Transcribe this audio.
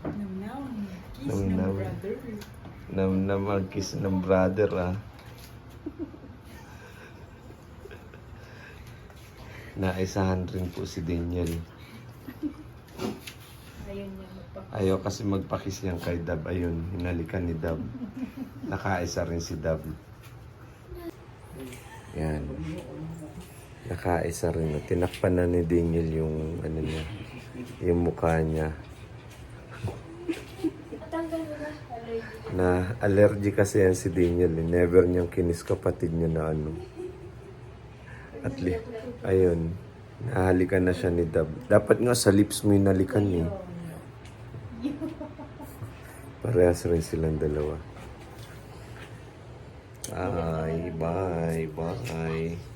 Nam-nam. Kiss ng Nam-nam. brother. Nam ang kiss ng brother, ah. Naisahan rin po si Daniel. Ayun niya magpapakita. Ayaw kasi magpakis yan kay Dab. Ayun, hinalikan ni Dab. Nakaisa rin si Dab. Yan. Nakaisa rin. Tinakpan na ni Daniel yung ano niya, yung mukha niya. Na allergy kasi yan si Daniel. Never niyang kinis kapatid niya na ano. At ayun, nahalikan na siya ni Dab. Dapat nga sa lips mo yung nalikan eh. Parehas rin silang dalawa. Bye, bye, bye.